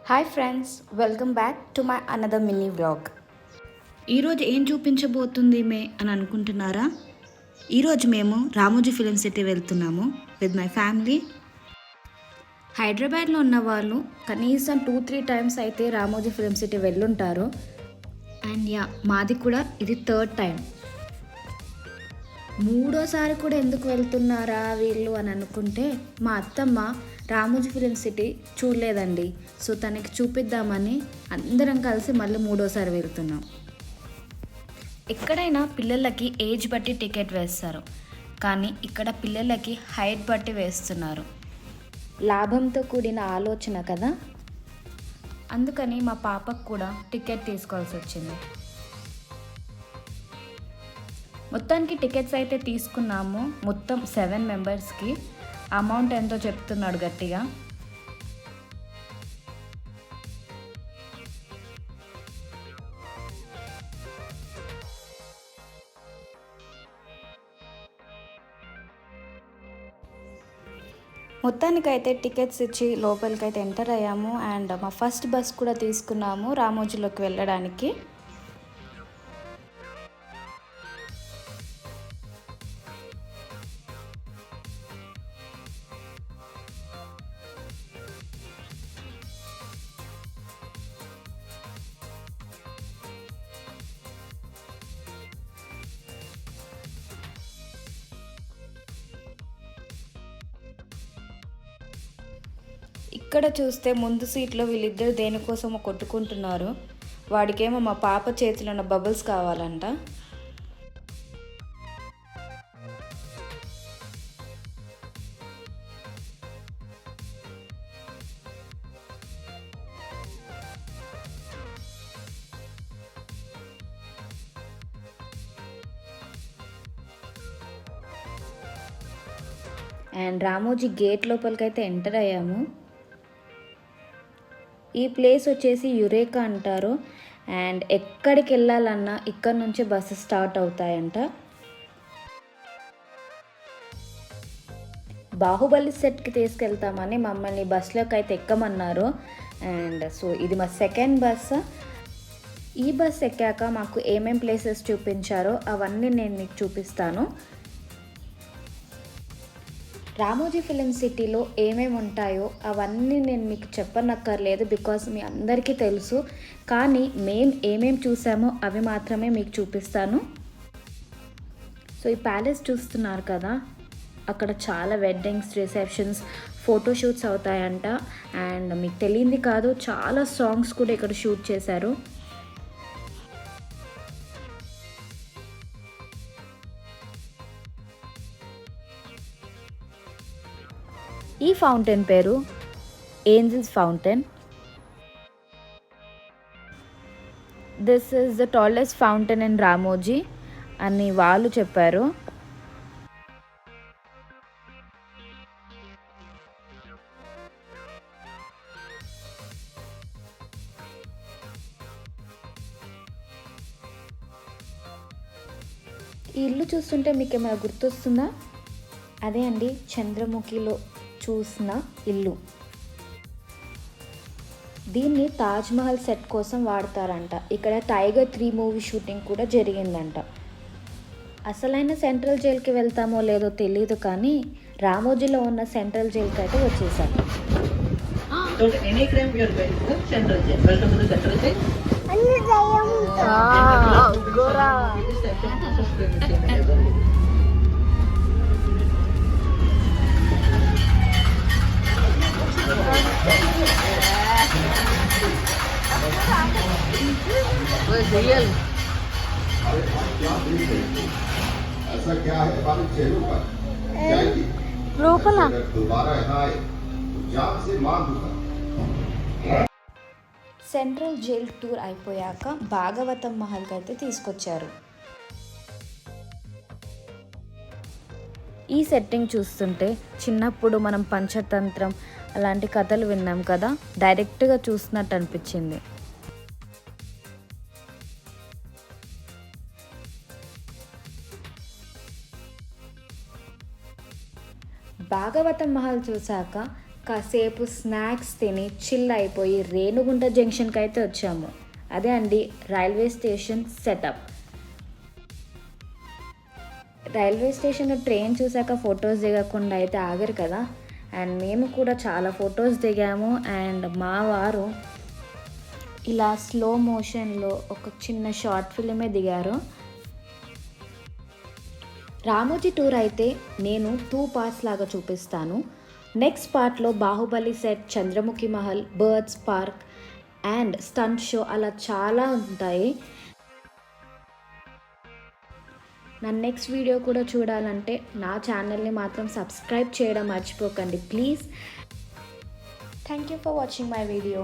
Hi friends, welcome back to my another mini vlog. ఈరోజు ఏం చూపించబోతుంది అని అనుకుంటున్నారా? ఈరోజు మేము రామోజీ ఫిలిం సిటీ వెళ్తున్నాము విత్ మై ఫ్యామిలీ. హైదరాబాద్లో ఉన్న వాళ్ళు కనీసం 2-3 టైమ్స్ అయితే రామోజీ ఫిలిం సిటీ వెళ్ళుంటారు. అండ్ మాది కూడా ఇది 3rd టైం. మూడోసారి కూడా ఎందుకు వెళ్తున్నారా వీళ్ళు అని అనుకుంటే, మా అత్తమ్మ రామోజీ ఫిలిం సిటీ చూడలేదండి. సో తనకి చూపిద్దామని అందరం కలిసి మళ్ళీ మూడోసారి వెళ్తున్నాం. ఎక్కడైనా పిల్లలకి ఏజ్ బట్టి టికెట్ వేస్తారు, కానీ ఇక్కడ పిల్లలకి హైట్ బట్టి వేస్తున్నారు. లాభంతో కూడిన ఆలోచన కదా. అందుకని మా పాపకు కూడా టికెట్ తీసుకోవాల్సి వచ్చింది. మొత్తానికి టికెట్స్ అయితే తీసుకున్నాము. మొత్తం 7 మెంబర్స్కి. అమౌంట్ ఎంతో చెప్తున్నాడు గట్టిగా. మొత్తానికైతే టికెట్స్ ఇచ్చి లోపలికైతే ఎంటర్ అయ్యాము. అండ్ మా ఫస్ట్ బస్ కూడా తీసుకున్నాము రామోజీలోకి వెళ్ళడానికి. ఇక్కడ చూస్తే ముందు సీట్లో వీళ్ళిద్దరు దేనికోసమో కొట్టుకుంటున్నారు. వాడికేమో మా పాప చేతిలో ఉన్న బబుల్స్ కావాలంట. అండ్ రామోజీ గేట్ లోపలికైతే ఎంటర్ అయ్యాము. ఈ ప్లేస్ వచ్చేసి యురేకా అంటారు. అండ్ ఎక్కడికి వెళ్ళాలన్నా ఇక్కడ నుంచే బస్సు స్టార్ట్ అవుతాయంట. బాహుబలి సెట్కి తీసుకెళ్తామని మమ్మల్ని బస్సులోకి అయితే ఎక్కమన్నారు. అండ్ సో ఇది మా సెకండ్ బస్. ఈ బస్ ఎక్కాక మాకు ఏమేం ప్లేసెస్ చూపించారో అవన్నీ నేను మీకు చూపిస్తాను. రామోజీ ఫిలిం సిటీలో ఏమేమి ఉంటాయో అవన్నీ నేను మీకు చెప్పనక్కర్లేదు, బికాస్ మీ అందరికీ తెలుసు. కానీ ఏమేమి చూసామో అవి మాత్రమే మీకు చూపిస్తాను. సో ఈ ప్యాలెస్ చూస్తున్నారు కదా, అక్కడ చాలా వెడ్డింగ్స్, రిసెప్షన్స్, ఫోటోషూట్స్ అవుతాయంట. అండ్ మీకు తెలియంది కాదు, చాలా సాంగ్స్ కూడా ఇక్కడ షూట్ చేశారు. ఈ ఫౌంటైన్ పేరు angels fountain. This is the tallest fountain in Ramoji అని వాళ్ళు చెప్పారు. ఈ ఇల్లు చూస్తుంటే మీకు ఏమైనా గుర్తొస్తుందా? అదే అండి, చంద్రముఖిలో చూసిన ఇల్లు. దీన్ని తాజ్మహల్ సెట్ కోసం వాడతారంట. ఇక్కడ టైగర్ 3 మూవీ షూటింగ్ కూడా జరిగిందంట. అసలైన సెంట్రల్ జైలుకి వెళ్తామో లేదో తెలియదు, కానీ రామోజీలో ఉన్న సెంట్రల్ జైలుకి అయితే వచ్చేసాం. లోపల సెంట్రల్ జైల్ టూర్ అయిపోయాక భాగవతం మహల్కి అయితే తీసుకొచ్చారు. ఈ సెట్టింగ్ చూస్తుంటే చిన్నప్పుడు మనం పంచతంత్రం అలాంటి కథలు విన్నాం కదా, డైరెక్ట్గా చూసినట్టు అనిపించింది. భాగవతం మహల్ చూశాక కాసేపు స్నాక్స్ తిని చిల్ అయిపోయి రేణుగుంట జంక్షన్కి అయితే వచ్చాము. అదే అండి రైల్వే స్టేషన్ సెటప్. రైల్వే స్టేషన్లో ట్రైన్ చూసాక ఫొటోస్ దిగకుండా అయితే ఆగరు కదా. అండ్ మేము కూడా చాలా ఫొటోస్ దిగాము. అండ్ మా వారు ఇలా స్లో మోషన్లో ఒక చిన్న షార్ట్ ఫిల్మే దిగారు. రామోజీ టూర్ అయితే నేను 2 పార్ట్స్ లాగా చూపిస్తాను. నెక్స్ట్ పార్ట్లో Baahubali set, Chandramukhi Mahal, birds park and stunt show అలా చాలా ఉంటాయి. నా నెక్స్ట్ వీడియో కూడా చూడాలంటే నా ఛానల్ని మాత్రం సబ్స్క్రైబ్ చేయడం మర్చిపోకండి please. Thank you for watching my video.